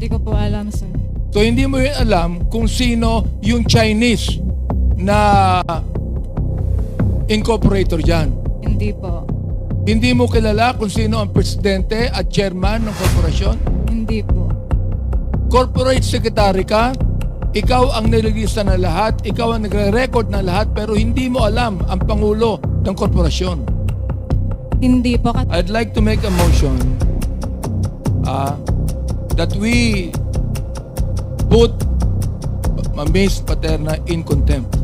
Hindi ko po alam, sir. So hindi mo yun alam kung sino yung Chinese na incorporator dyan. Hindi po. Hindi mo kilala kung sino ang presidente at chairman ng korporasyon. Hindi po. Corporate secretary ka, ikaw ang nililista ng lahat, ikaw ang nagre-record ng lahat, pero hindi mo alam ang pangulo ng korporasyon. Hindi po. I'd like to make a motion that we put Miss Paterna in contempt.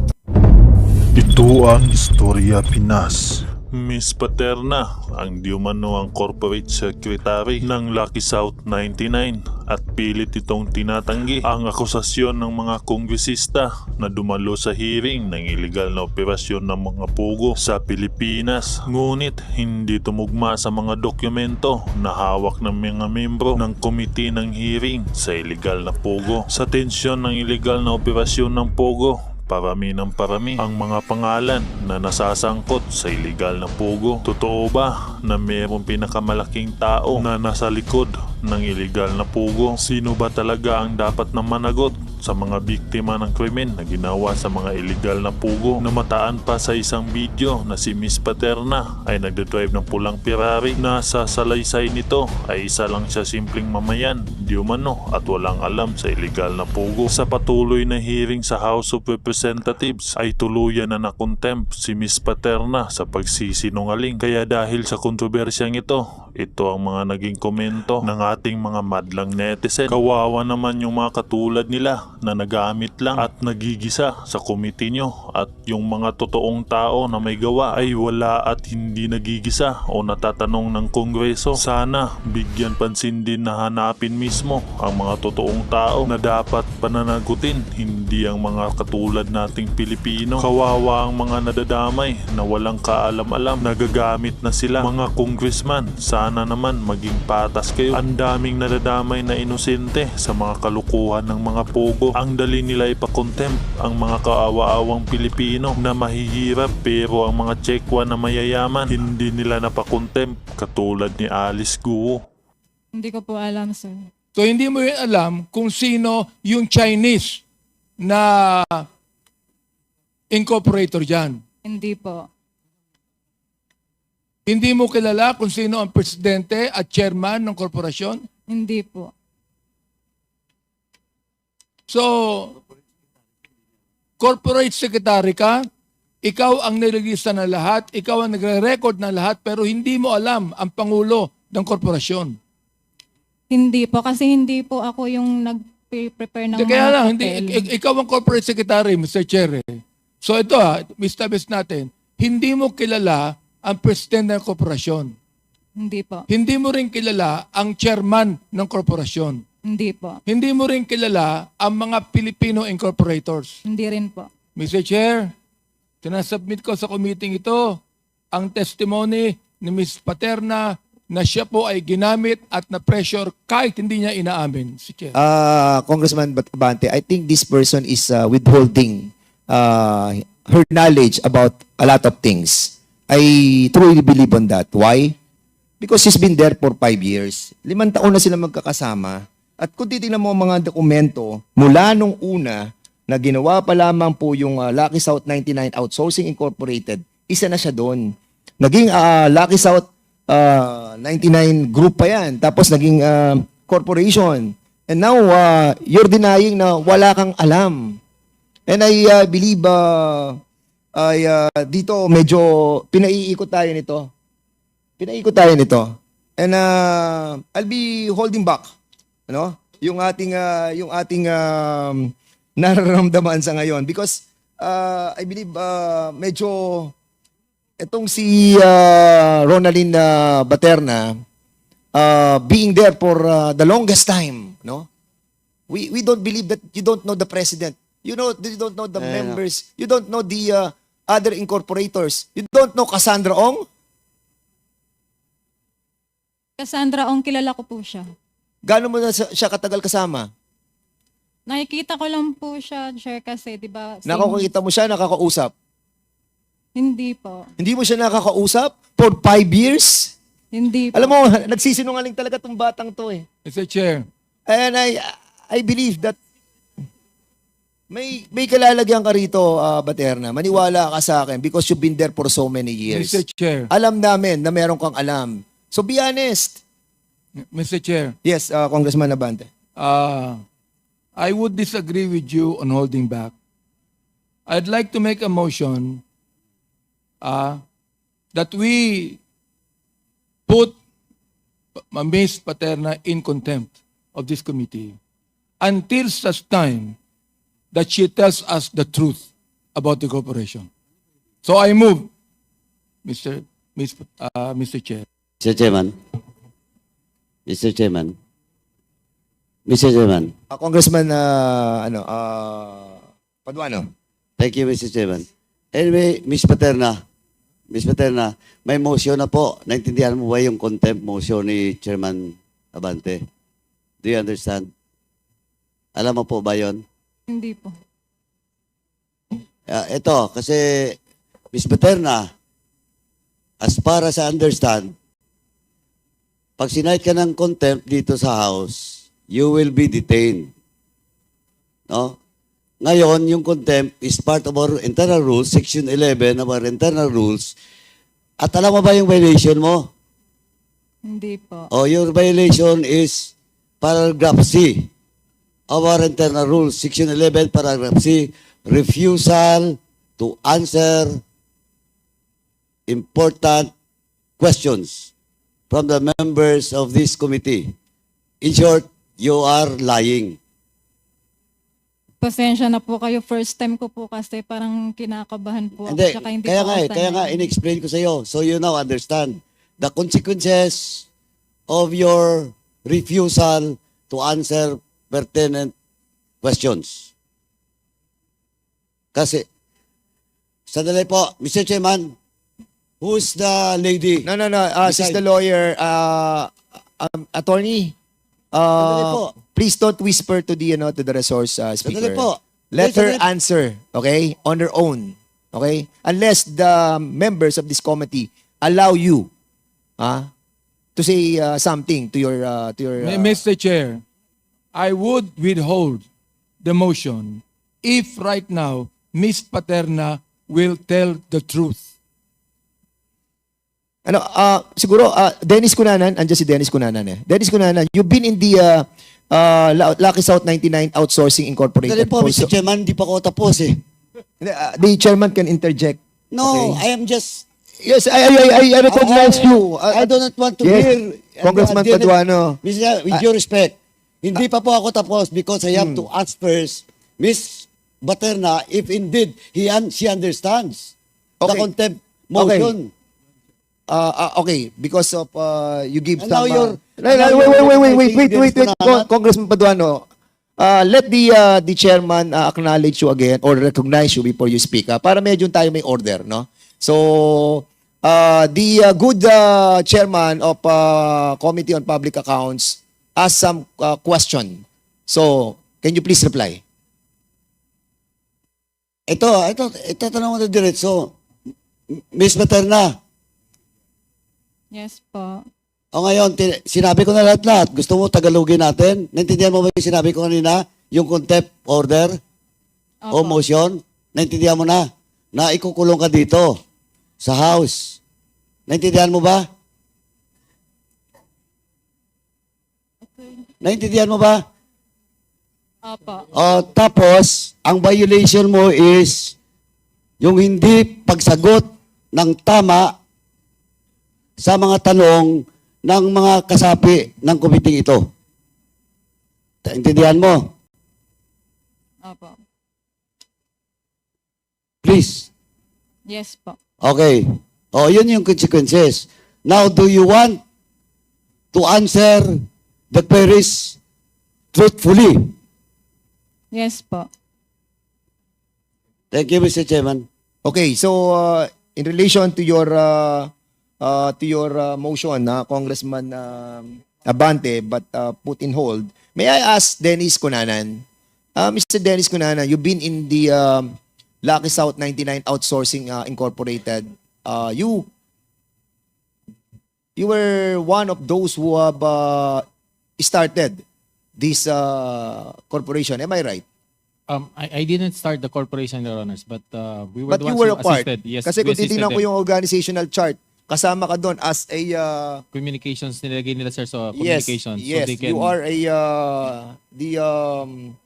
Ito ang Istorya Pinas. Miss Paterna, ang di umano ang corporate secretary ng Lucky South 99 at pilit itong tinatanggi ang akusasyon ng mga kongresista na dumalo sa hearing ng illegal na operasyon ng mga pugo sa Pilipinas. Ngunit hindi tumugma sa mga dokumento na hawak ng mga membro ng komite ng hearing sa illegal na pugo. Sa tensyon ng illegal na operasyon ng pugo, parami ng parami ang mga pangalan na nasasangkot sa illegal na pugo. Totoo ba na mayroong pinakamalaking tao na nasa likod ng illegal na pugo? Sino ba talaga ang dapat na managot sa mga biktima ng krimen na ginawa sa mga illegal na pugo? Namataan pa sa isang video na si Miss Paterna ay nagdadrive ng pulang Ferrari na sa salaysay nito ay isa lang siya simpleng mamayan, di umano at walang alam sa illegal na pugo. Sa patuloy na hearing sa House of Representatives ay tuluyan na nakontempt si Miss Paterna sa pagsisinungaling. Kaya dahil sa kontrobersyang ito ang mga naging komento ng ating mga madlang netizen. Kawawa naman yung mga katulad nila na nagamit lang at nagigisa sa komite nyo, at yung mga totoong tao na may gawa ay wala at hindi nagigisa o natatanong ng Kongreso. Sana bigyan pansin din na hanapin mismo ang mga totoong tao na dapat pananagutin, hindi ang mga katulad nating Pilipino. Kawawa ang mga nadadamay na walang kaalam-alam, nagagamit na sila. Mga congressman, sana naman maging patas kayo. Ang daming nadadamay na inosente sa mga kalukuhan ng mga pogo. Ang dali nila ipakontempt ang mga kaawa-awang Pilipino na mahihirap, pero ang mga tsekwa na mayayaman hindi nila napakontempt, katulad ni Alice Guo. Hindi ko po alam, sir. So hindi mo yun alam kung sino yung Chinese na incorporator dyan. Hindi po. Hindi mo kilala kung sino ang presidente at chairman ng korporasyon. Hindi po. So, corporate secretary ka, ikaw ang nililista ng lahat, ikaw ang nagre-record ng lahat, pero hindi mo alam ang pangulo ng korporasyon. Hindi po. Kasi hindi po ako yung nag-prepare ng Kaya mga lang, papel. ikaw ang corporate secretary, Mr. Chair. So ito establish natin, hindi mo kilala ang presidente ng korporasyon. Hindi po. Hindi mo rin kilala ang chairman ng korporasyon. Hindi po. Hindi mo rin kilala ang mga Filipino incorporators. Hindi rin po. Mr. Chair, sinasubmit ko sa committee ito ang testimony ni Ms. Paterna na siya po ay ginamit at na-pressure kahit hindi niya inaamin. Si Chair. Congressman Abante, I think this person is withholding her knowledge about a lot of things. I truly believe on that. Why? Because she's been there for 5 years. 5 taon na sila magkakasama. At kung titignan mo ang mga dokumento, mula nung una na ginawa pa lamang po yung Lucky South 99 Outsourcing Incorporated, isa na siya doon. Naging Lucky South 99 group pa yan. Tapos naging corporation. And now, you're denying na wala kang alam. And I believe dito medyo pinaiikot tayo nito. And I'll be holding back, ano? Yung ating nararamdaman sa ngayon because I believe medyo itong si Ronaldin Baterna being there for the longest time, no? We don't believe that you don't know the president. You don't know the members. You don't know the other incorporators. You don't know Cassandra Ong? Cassandra Ong, kilala ko po siya. Gaano mo na siya katagal kasama? Nakikita ko lang po siya, sir, kasi, di ba? Nakakita mo siya, nakakausap? Hindi po. Hindi mo siya nakakausap? For 5 years? Hindi po. Alam mo, nagsisinungaling talaga tong batang to eh. Mr. Chair, And I believe that may kalalagyan ka rito, Baterna. Maniwala ka sa akin because you've been there for so many years. Mr. Chair, Alam namin na meron kang alam. So be honest. Mr. Chair, Yes, Congressman Abante. I would disagree with you on holding back. I'd like to make a motion that we put Ms. Paterna in contempt of this committee until such time that she tells us the truth about the corporation. So I move, Mr. Chair. Mr. Chairman. Mr. Chairman. Mr. Chairman. Congressman Paduano. Thank you, Mr. Chairman. Anyway, Ms. Paterna, may motion na po. Naintindihan mo ba yung contempt motion ni Chairman Abante? Do you understand? Alam mo po ba yon? Hindi po. Ito, kasi Ms. Paterna, as far as I understand, pag sinight ka ng contempt dito sa House, you will be detained. No? Ngayon, yung contempt is part of our internal rules, Section 11 of our internal rules. At alam mo ba yung violation mo? Hindi po. Your violation is paragraph C of our internal rules, Section 11, paragraph C, refusal to answer important questions from the members of this committee. In short, you are lying. Pasensya na po kayo. First time ko po kasi parang kinakabahan po ako. Hindi, Tsaka hindi kaya po nga, ako kaya nga sanay. in-explain ko sa iyo, so you now understand the consequences of your refusal to answer pertinent questions. Kasi, sandali po, Mr. Chairman, who's the lady? No. She's Beside- the lawyer. Attorney. Sandali po. Please don't whisper to the resource speaker. Sandali po. Let her Sandali- answer, okay? On her own, okay? Unless the members of this committee allow you, to say something to your Mr. Chair, I would withhold the motion if right now Ms. Paterna will tell the truth. siguro Dennis Cunanan, andyan si Dennis Cunanan eh. Dennis Cunanan, you've been in the Lucky South 99 Outsourcing Incorporated. Sandali po, also. Mr. Chairman, di pa ako tapos eh. The chairman can interject. No, Okay. I am just... Yes, I recognize you. I do not want to Yes, hear... Congressman Paduano. Mr. With due respect, hindi pa po ako tapos because I have to ask first Miss Baterna if indeed she understands the Okay. contempt motion. Okay, because of you give And some... now you're- Wait, Congressman Paduano. Let the chairman acknowledge you again or recognize you before you speak. Para medyo tayo may order, no? So, the good chairman of Committee on Public Accounts asked some question. So, can you please reply? Ito tanong mo na diretso. Miss Baterna, Yes po. o ngayon, sinabi ko na lahat-lahat. Gusto mo tagalogin natin? Naintindihan mo ba yung sinabi ko kanina? Yung contempt order o Opo. motion? Naintindihan mo na? Na ikukulong ka dito sa house. Naintindihan mo ba? Naintindihan mo ba? Opo. O tapos, ang violation mo is yung hindi pagsagot ng tama sa mga tanong ng mga kasapi ng komiting ito. Intindihan mo? Opo. Please. Yes po. Okay. O, yun yung consequences. Now, do you want to answer the queries truthfully? Yes po. Thank you, Mr. Chairman. Okay, so in relation to your motion, Congressman Abante, but put in hold, may I ask Dennis Cunanan? Mr. Dennis Cunanan, you've been in the Lucky South 99 Outsourcing Incorporated. You were one of those who have started this corporation. Am I right? I didn't start the corporation, Your Honors, but we were But the you ones were who a part. assisted. Yes, Kasi we kung assisted titingnan ko them. yung organizational chart, kasama ka doon as a Communications nilagay nila, sir, so yes, communications. yes, so they can, you are a the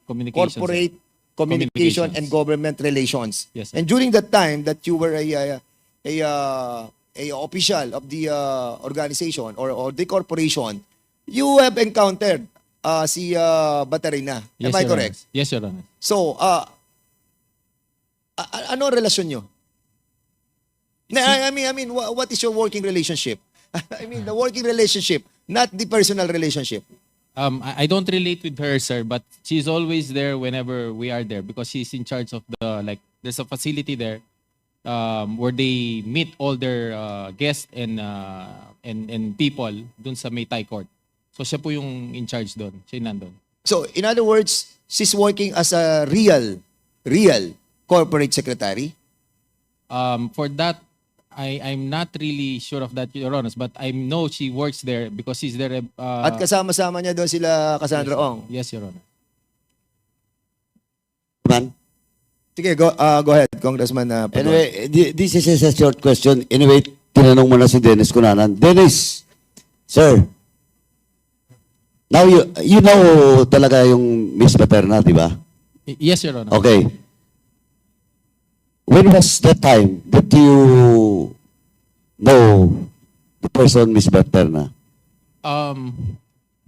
communications, sir. corporate communication Communications. and government relations. Yes, sir. And during that time that you were a official of the organization or the corporation, you have encountered si Baterina. Yes, Am I Your correct? Honors. Yes, Your Honor. So, ano ang relasyon nyo? I mean, what is your working relationship? I mean, the working relationship, not the personal relationship. I don't relate with her, sir, but she's always there whenever we are there because she's in charge of there's a facility there where they meet all their guests and people dun sa May Thai Court. So siya po yung in charge doon. Siya yung nandun. So, in other words, she's working as a real corporate secretary. For that, I'm not really sure of that, Your Honor, but I know she works there because she's there. At kasama-sama niya doon sila Cassandra Ong. Yes, Your Honor. Man. Sige, go ahead, Congressman. Paduan. Anyway, this is a short question. Anyway, tinanong mo na si Dennis Cunanan. Dennis, sir, now you know talaga yung Miss Paterna, di ba? Yes, Your Honor. Okay. When was the time that you know the person, Miss Paterna?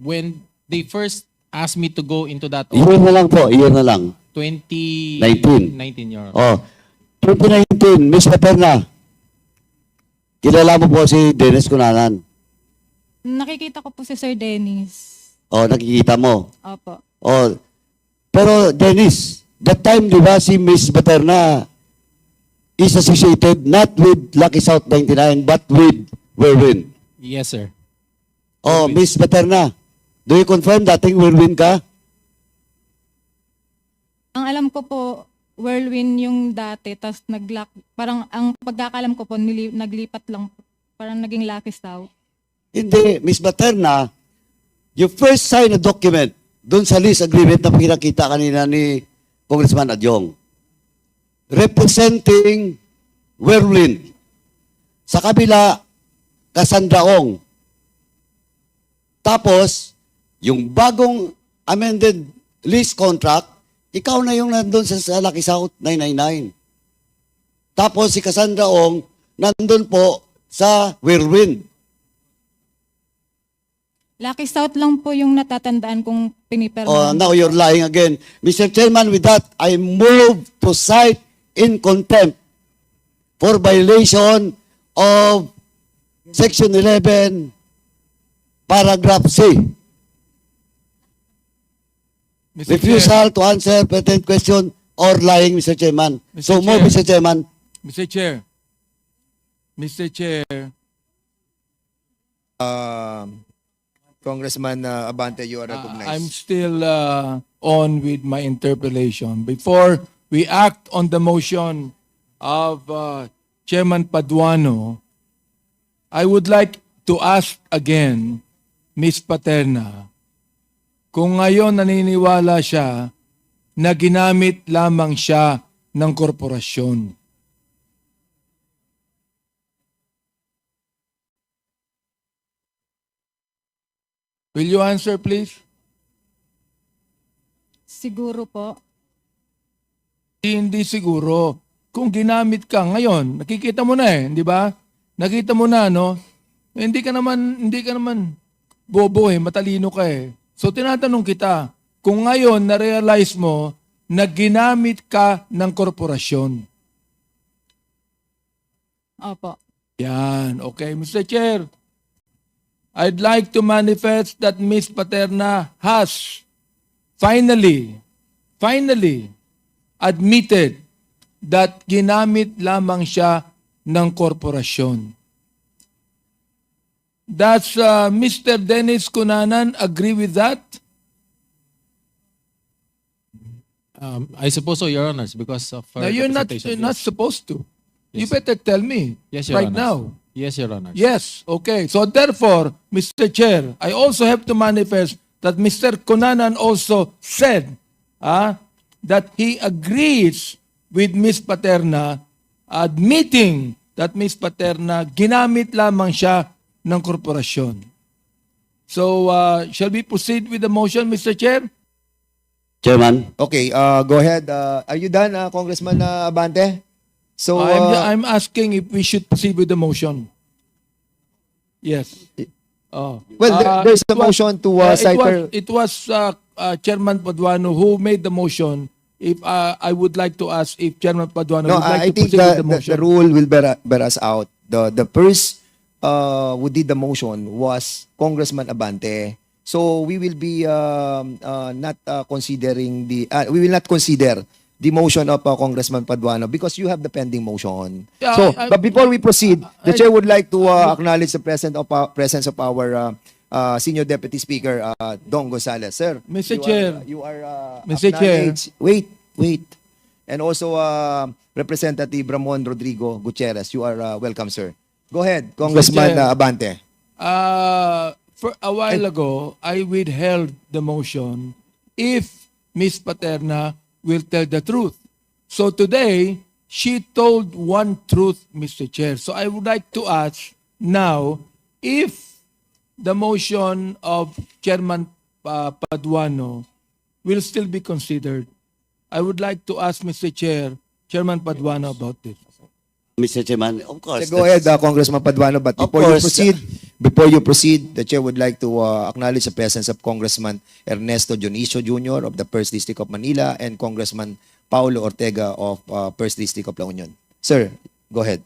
When they first asked me to go into that Year na lang po, year na lang. 2019, Your Honor. Oh, 2019, Miss Paterna. Kilala mo po si Dennis Cunanan. Nakikita ko po si Sir Dennis. Oh, nakikita mo. Opo. Oh, pero Dennis, that time, di ba, si Miss Paterna is associated not with Lucky South 99, but with Whirlwind. Yes, sir. Oh, Miss Paterna, do you confirm dating Whirlwind ka? Ang alam ko po, Whirlwind yung dati, tas parang ang pagkakalam ko po, naglipat lang po. Parang naging Lucky South. Hindi, Miss Paterna, you first sign a document doon sa lease agreement na pinakita kanina ni Congressman Adyong, representing Whirlwind. Sa kabila, Cassandra Ong. Tapos, yung bagong amended lease contract, ikaw na yung nandun sa Lucky South 999. Tapos si Cassandra Ong, nandun po sa Whirlwind. Lucky South lang po yung natatandaan kong Oh, pinipirma. now you're lying again. Mr. Chairman, with that, I move to cite in contempt for violation of Section 11, Paragraph C. Mr. Chair, Refusal to answer pertinent question or lying, Mr. Chairman. Mr. So move, Chair. Mr. Chairman. Mr. Chair, Congressman Abante, you are recognized. I'm still on with my interpellation. Before we act on the motion of Chairman Paduano, I would like to ask again, Ms. Paterna, kung ngayon naniniwala siya na ginamit lamang siya ng korporasyon. Will you answer, please? Siguro po. Hindi siguro. Kung ginamit ka ngayon, nakikita mo na di ba? Nakita mo na, no? Hindi ka naman bobo matalino ka So tinatanong kita, kung ngayon na-realize mo na ginamit ka ng korporasyon. Opo. Yan, okay. Mr. Chair, I'd like to manifest that Ms. Paterna has finally admitted that ginamit lamang siya ng korporasyon. Does Mr. Dennis Cunanan agree with that? I suppose so, Your Honors, because of her No, you're representation. not supposed to. You Yes. better tell me Yes, Your right Honors. now. Yes, Your Honors. Yes, okay. So therefore, Mr. Chair, I also have to manifest that Mr. Cunanan also said that he agrees with Ms. Paterna, admitting that Ms. Paterna ginamit lamang siya ng korporasyon. So, shall we proceed with the motion, Mr. Chair? Chairman, Okay, go ahead. Are you done, Congressman Abante? So, I'm asking if we should proceed with the motion. Yes. Oh. well, there's a It was- motion to yeah, cite her. it was Chairman Paduano who made the motion. If I would like to ask if Chairman Paduano No, would like I to think proceed with the the motion. rule will bear us out. The first who did the motion was Congressman Abante. So we will be not considering we will not consider the motion of Congressman Paduano because you have the pending motion. Yeah, So, I- but before we proceed, the chair would like to acknowledge the presence of our Senior Deputy Speaker Dong Gonzales. Sir, Mr. you Chair. you are Mr. Chair. acknowledged. Wait. And also Representative Ramon Rodrigo Gutierrez. You are welcome, sir. Go ahead, Congressman Chair. Abante. For a while ago, I withheld the motion if Ms. Paterna will tell the truth. So today, she told one truth, Mr. Chair. So I would like to ask now if the motion of Chairman Paduano will still be considered. I would like to ask Mr. Chair, Chairman Paduano about this. Mr. Chairman, of course. Go ahead, Congressman Paduano. But Of before you proceed, the chair would like to acknowledge the presence of Congressman Ernesto Dionisio Jr. of the 1st District of Manila and Congressman Paulo Ortega of 1st District of La Union. Sir, go ahead.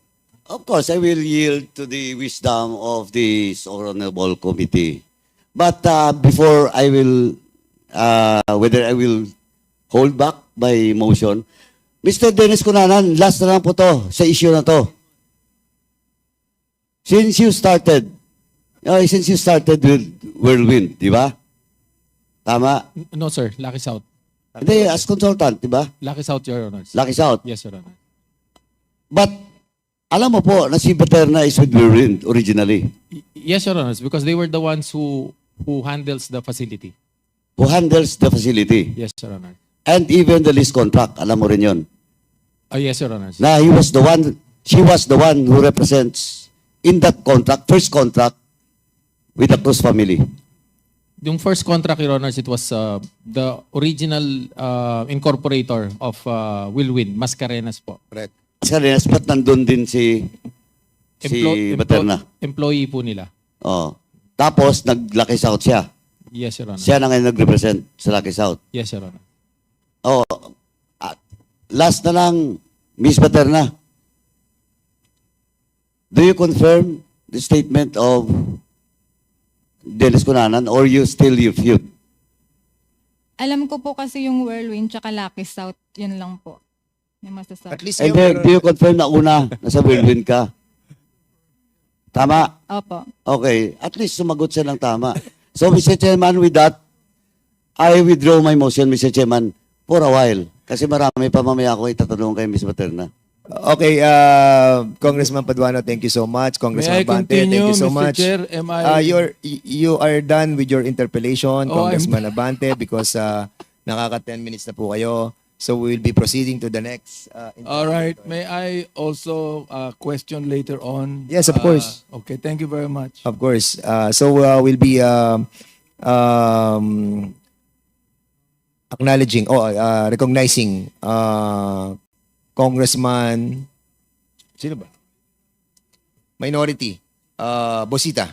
Of course, I will yield to the wisdom of this honorable committee. But before I will, whether I will hold back my motion, Mr. Dennis Cunanan, last na lang po to sa issue na to. Since you started with Whirlwind, di ba? Tama? No, sir. Lucky South. Hindi, as consultant, di ba? Lucky South, Your Honors. Lucky South. Yes, Your Honor. But, alam mo po na si Paterna is with Whirlwind originally. Yes, Your Honors, because they were the ones who handles the facility. Who handles the facility. Yes, Your Honor. And even the lease contract, alam mo rin yun. Yes, Your Honors. Na she was the one who represents in that contract, first contract with the Cruz family. Yung first contract, Your Honors, it was the original incorporator of Whirlwind, Mascarenas po. Correct. Mascarenas, ba't nandun din si Paterna? Employee po nila. Oh. Tapos, nag-Lucky South siya. Yes, Your Honor. Siya na ngayon nag-represent sa Lucky South. Yes, Your Honor. Oh, last na lang, Miss Paterna. Do you confirm the statement of Dennis Cunanan or you still refute? Alam ko po kasi yung Whirlwind tsaka Lucky South, yun lang po. Yung masasabi. At least And then, do you confirm na una, nasa Whirlwind ka? Tama? Opo. Okay. At least sumagot siya ng tama. So, Mr. Chairman, with that, I withdraw my motion, Mr. Chairman, for a while. Kasi marami pa mamaya ako itatanong kay Ms. Paterna. Okay, Congressman Paduano, thank you so much. May Congressman I Abante, continue, thank you so Mr. much. Chair? Am I... You are done with your interpellation, Oh, Congressman Abante, because nakaka 10 minutes na po kayo. So we will be proceeding to the next. All right. May I also question later on? Yes, of course. Okay. Thank you very much. Of course. So we'll be recognizing Congressman, sino ba? Minority, Bosita.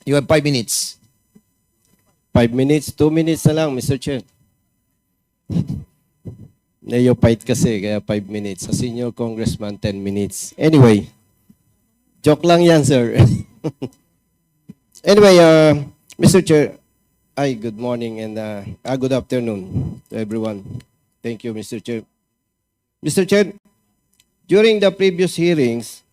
You have 5 minutes. 5 minutes, 2 minutes na lang, Mr. Chair. Neophyte kasi, kaya 5 minutes. Sa senior congressman, 10 minutes. Anyway, joke lang yan, sir. Anyway, Mr. Chair, good morning and good afternoon to everyone. Thank you, Mr. Chair. Mr. Chair, during the previous hearings,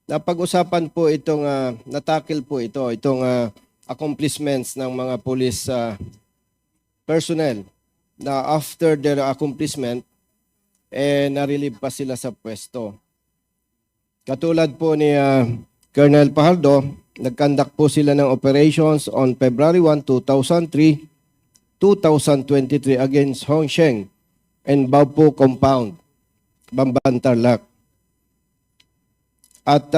napag-usapan po itong, natakil po itong accomplishments ng mga police personnel na after their accomplishment, na-relieve pa sila sa pwesto. Katulad po ni Colonel Pajardo, nag-conduct po sila ng operations on February 1, 2003, 2023 against Hong Sheng and Baopo Compound, Bamban, Tarlac. At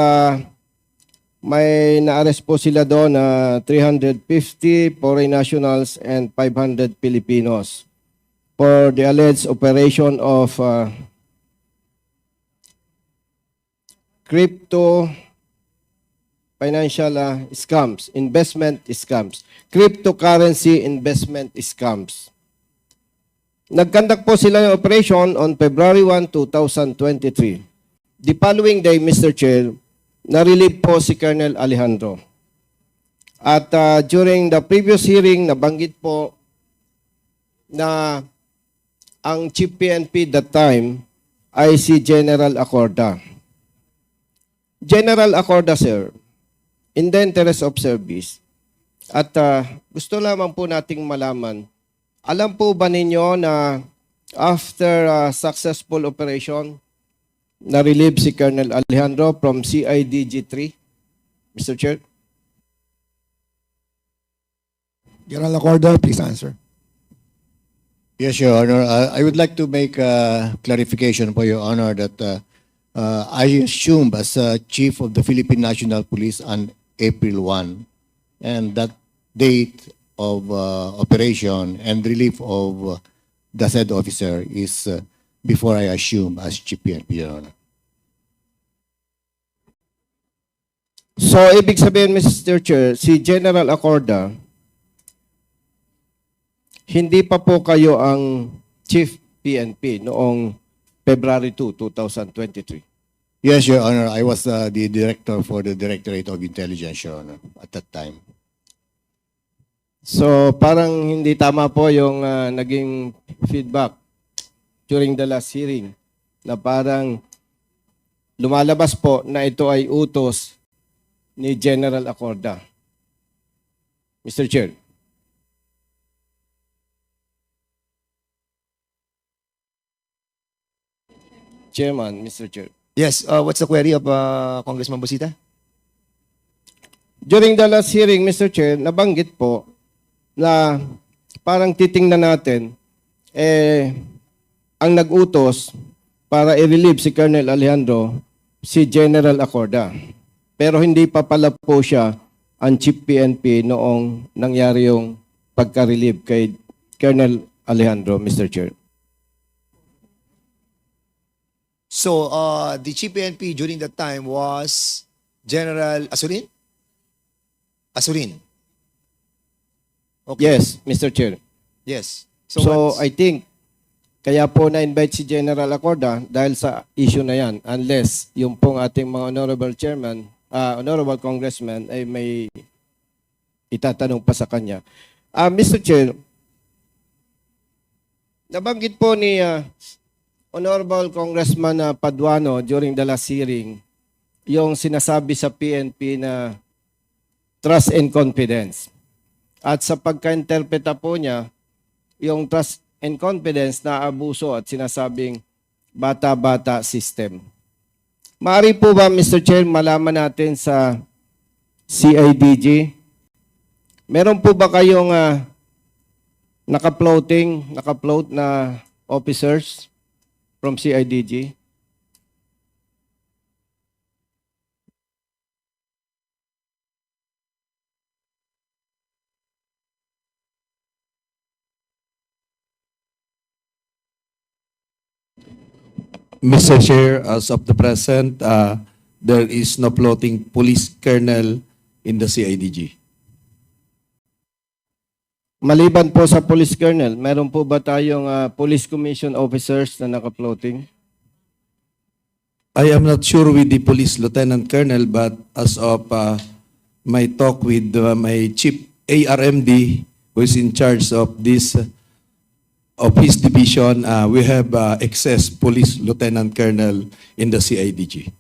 may na-arrest po sila doon na 350 foreign nationals and 500 Filipinos for the alleged operation of crypto financial scams, investment scams, cryptocurrency investment scams. Nag-conduct po sila ng operation on February 1, 2023. The following day, Mr. Chair, na-relieve po si Colonel Alejandro. At during the previous hearing, nabanggit po na ang Chief PNP that time ay si General Acorda. General Acorda, sir, in the interest of service, at gusto lamang po nating malaman, alam po ba ninyo na after successful operation, na-relieve si Colonel Alejandro from CIDG-3, Mr. Chair? General Acorda, please answer. Yes, Your Honor. I would like to make a clarification for Your Honor that I assumed as Chief of the Philippine National Police on April 1, and that date of operation and relief of the said officer is before I assume as Chief PNP, Your Honor. So, ibig sabihin, Mr. Chair, si General Acorda, hindi pa po kayo ang Chief PNP noong February 2, 2023. Yes, Your Honor. I was the director for the Directorate of Intelligence, Your Honor, at that time. So, parang hindi tama po yung naging feedback during the last hearing na parang lumalabas po na ito ay utos ni General Acorda. Mr. Chair. Chairman, Mr. Chair. Yes, what's the query of Congressman Busita? During the last hearing, Mr. Chair, nabanggit po na parang titingnan natin, ang nag-utos para i-relieve si Colonel Alejandro, si General Acorda. Pero hindi pa pala po siya ang Chief PNP noong nangyari yung pagka-relieve kay Colonel Alejandro, Mr. Chair. So, the Chief PNP during that time was General Asurin? Asurin. Okay. Yes, Mr. Chair. Yes. So I think, kaya po na-invite si General Acorda dahil sa issue na yan, unless yung pong ating mga honorable chairman, honorable congressman ay may itatanong pa sa kanya. Mr. Chair, nabanggit po ni Honorable Congressman Paduano during the last hearing yung sinasabi sa PNP na trust and confidence. At sa pagka-interpreta po niya, yung trust and confidence na abuso at sinasabing bata-bata system. Maaari po ba, Mr. Chair, malaman natin sa CIDG, meron po ba kayong naka-float na officers from CIDG? Mr. Chair, as of the present, there is no floating police colonel in the CIDG. Maliban po sa police colonel, meron po ba tayong police commission officers na naka-floating? I am not sure with the police lieutenant colonel, but as of my talk with my chief ARMD, who is in charge of this of his division, we have excess police lieutenant colonel in the CIDG.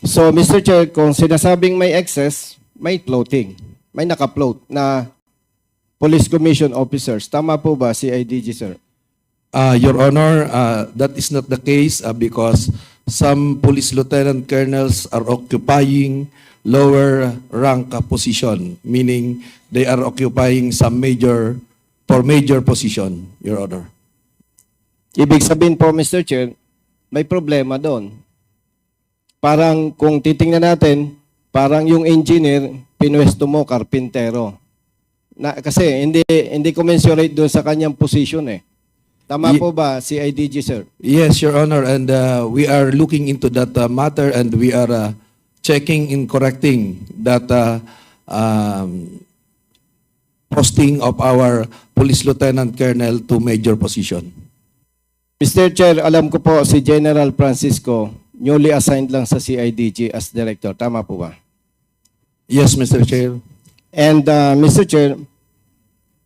So, Mr. Chair, kung sinasabing may excess, may floating. May naka-float na police commission officers. Tama po ba, CIDG, sir? Your Honor, that is not the case because some police lieutenant colonels are occupying lower rank position, meaning they are occupying some major position, Your Honor. Ibig sabihin po, Mr. Chair, may problema doon. Parang kung titingnan natin, parang yung engineer, pinwesto mo, karpintero. Kasi hindi commensurate doon sa kanyang position eh. Tama po ba, CIDG, sir? Yes, Your Honor, and we are looking into that matter, and we are checking and correcting that posting of our police lieutenant colonel to major position. Mr. Chair, alam ko po si General Francisco newly assigned lang sa CIDG as director. Tama po ba? Yes, Mr. Chair. And Mr. Chair,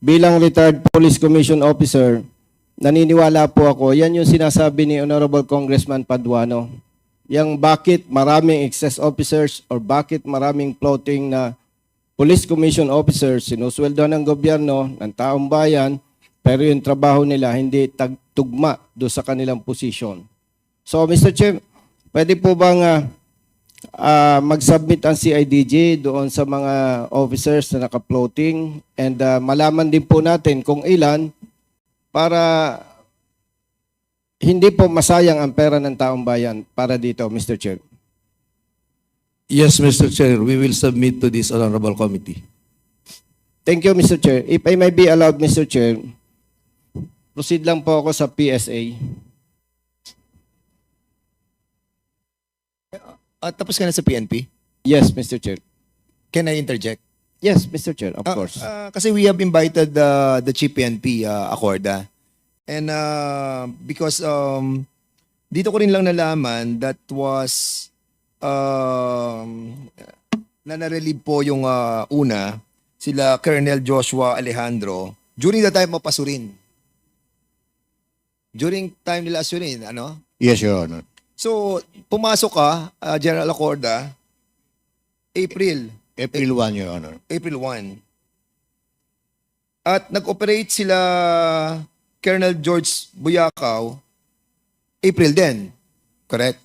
bilang retired police commission officer, naniniwala po ako, yan yung sinasabi ni Honorable Congressman Paduano. Yang bakit maraming excess officers or bakit maraming floating na police commission officers, sinusweldo ng gobyerno, ng taong bayan, pero yung trabaho nila hindi tugma do sa kanilang posisyon. So Mr. Chair, pwede po bang mag-submit ang CIDG doon sa mga officers na naka-floating and malaman din po natin kung ilan para hindi po masayang ang pera ng taong bayan para dito, Mr. Chair. Yes, Mr. Chair, we will submit to this honorable committee. Thank you, Mr. Chair. If I may be allowed, Mr. Chair, proceed lang po ako sa PSA. Tapos ka na sa PNP? Yes, Mr. Chair. Can I interject? Yes, Mr. Chair, of course. Kasi we have invited the Chief PNP, Acorda. And because dito ko rin lang nalaman that was na na-relieve po yung una, sila Colonel Joshua Alejandro, during the time of Pasurin. During time nila Asurin, ano? Yes, Your Honor. So, pumasok ka, General Acorda, April 1, Your Honor. April 1. At nag-operate sila Colonel George Buyakaw, April din. Correct?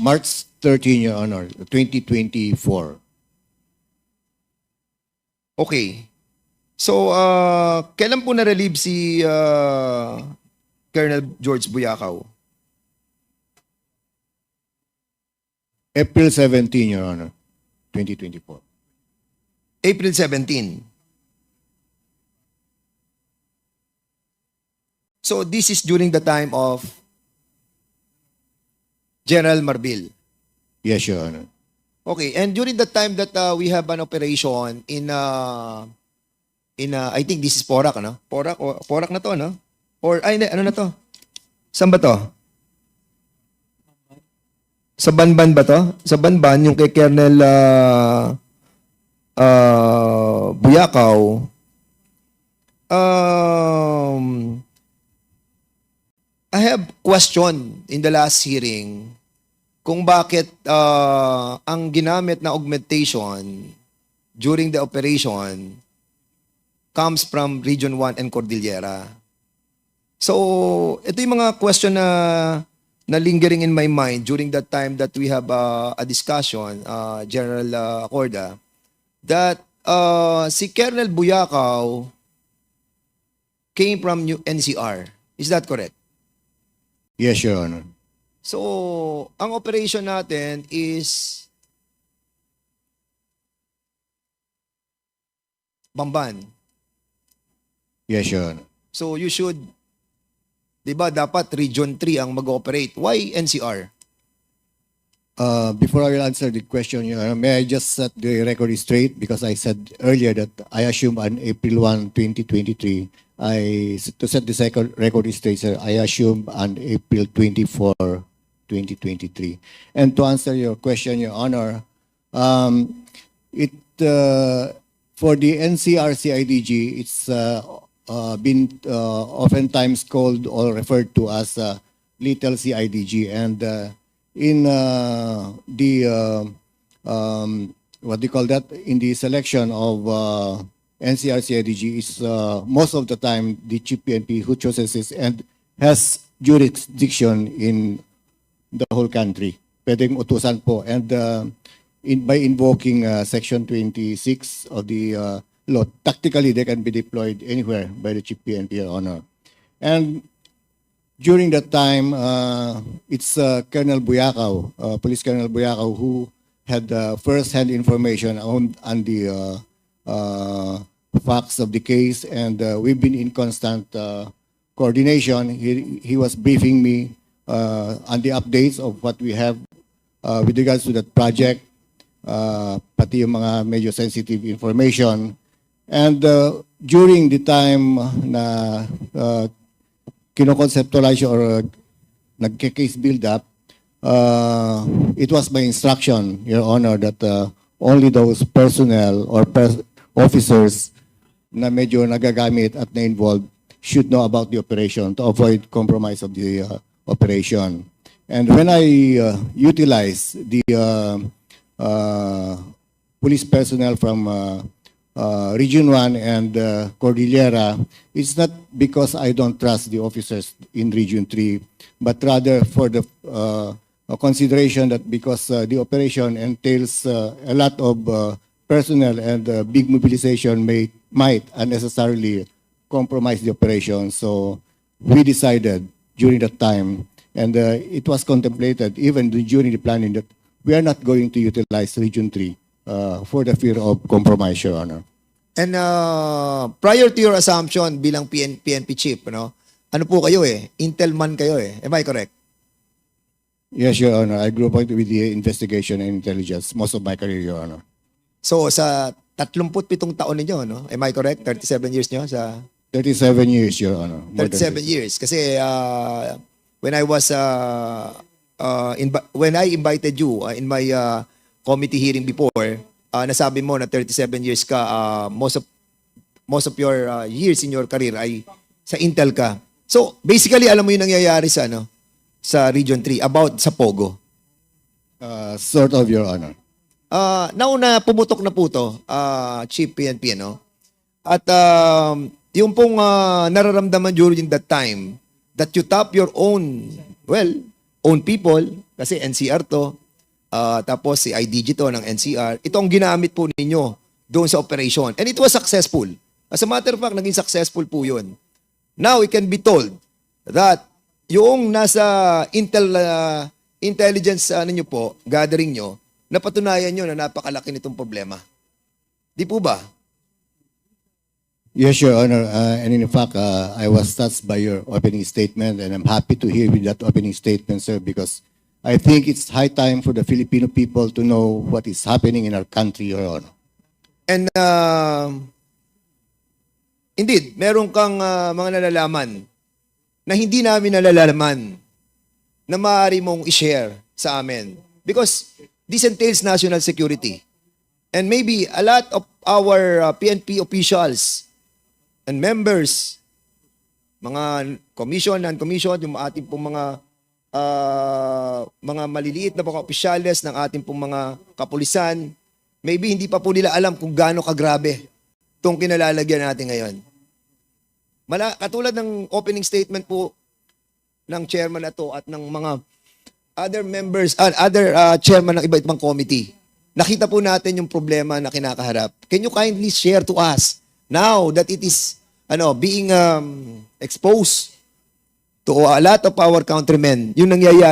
March 13, Your Honor, 2024. Okay. So, kailan po na-relieve si Colonel George Buyakaw? April 17, Your Honor, 2024. April 17. So, this is during the time of General Marbil. Yes, Your Honor. Okay, and during the time that we have an operation in I think this is Porac, ano? Porac na to, no? Or ay hindi, ano na to? Saan ba to? Sa Banban ba to? Sa Banban yung kay Colonel Buyakaw. I have question in the last hearing kung bakit ang ginamit na augmentation during the operation comes from Region 1 and Cordillera. So, ito yung mga question na lingering in my mind during that time that we have a discussion, General Acorda, that si Colonel Buyakaw came from NCR. Is that correct? Yes, Your Honor. So, ang operation natin is Bamban. Yes, Your Honor. So, you should, di ba, dapat Region 3 ang mag-operate. Why NCR? Before I will answer the question, Your Honor, may I just set the record straight because I said earlier that I assume on April 1, 2023, to set the record straight, sir, I assume on April 24, 2023. And to answer your question, Your Honor, for the NCR-CIDG, it's been oftentimes called or referred to as Little CIDG. And in what do you call that? In the selection of NCR-CIDG, is most of the time the Chief PNP who chooses this and has jurisdiction in the whole country. Pwedeng utusan po. And by invoking Section 26 of the law, tactically they can be deployed anywhere by the Chief PNP, Your Honor. And during that time, it's Colonel Buyakaw, Police Colonel Buyakaw, who had first-hand information on the facts of the case, and we've been in constant coordination. He was briefing me on the updates of what we have with regards to that project, pati yung mga medyo sensitive information. And during the time na kinoconceptualize or nagke-case build-up, it was my instruction, Your Honor, that only those personnel or officers na medyo nagagamit at na-involved should know about the operation to avoid compromise of the operation. And when I utilize the police personnel from Region 1 and Cordillera, it's not because I don't trust the officers in Region 3, but rather for the consideration that because the operation entails a lot of personnel and big mobilization might unnecessarily compromise the operation. So we decided during that time, and it was contemplated even during the planning, that we are not going to utilize Region 3 for the fear of compromise, Your Honor. And prior to your assumption bilang PNP chief, ano po kayo Intel man kayo Am I correct? Yes, Your Honor. I grew up with the investigation and intelligence most of my career, Your Honor. So sa 37 taon ninyo, no? Am I correct? 37 years nyo sa 37 years, Your Honor. More than 37 years. Kasi when I was when I invited you in my committee hearing before, nasabi mo na 37 years ka, most of your years in your career ay sa Intel ka. So basically alam mo yung nangyayari sa sa Region 3 about sa Pogo. Sort of, Your Honor. Nauna pumutok na po to, Chief PNP, no? At yung pong nararamdaman during that time that you tap your own people, kasi NCR to, tapos si IDG to ng NCR, ito ang ginamit po ninyo doon sa operation. And it was successful. As a matter of fact, naging successful po yun. Now, it can be told that yung nasa intelligence ninyo po, gathering nyo, napatunayan nyo na napakalaki nitong problema. Di po ba? Yes, Your Honor. And in fact, I was touched by your opening statement, and I'm happy to hear with that opening statement, sir, because I think it's high time for the Filipino people to know what is happening in our country, Your Honor. And indeed, meron kang mga nalalaman na hindi namin nalalaman na maaari mong i-share sa amin. Because this entails national security. And maybe a lot of our PNP officials and members, mga commission, non-commission, yung ating pong mga maliliit na mga opisyales ng ating pong mga kapulisan, maybe hindi pa po nila alam kung gaano kagrabe itong kinalalagyan natin ngayon. Katulad ng opening statement po ng chairman na to at ng mga other members, other chairman ng iba-ibang committee, nakita po natin yung problema na kinakaharap. Can you kindly share to us now that it is being exposed to a lot of our countrymen, yung nangyayari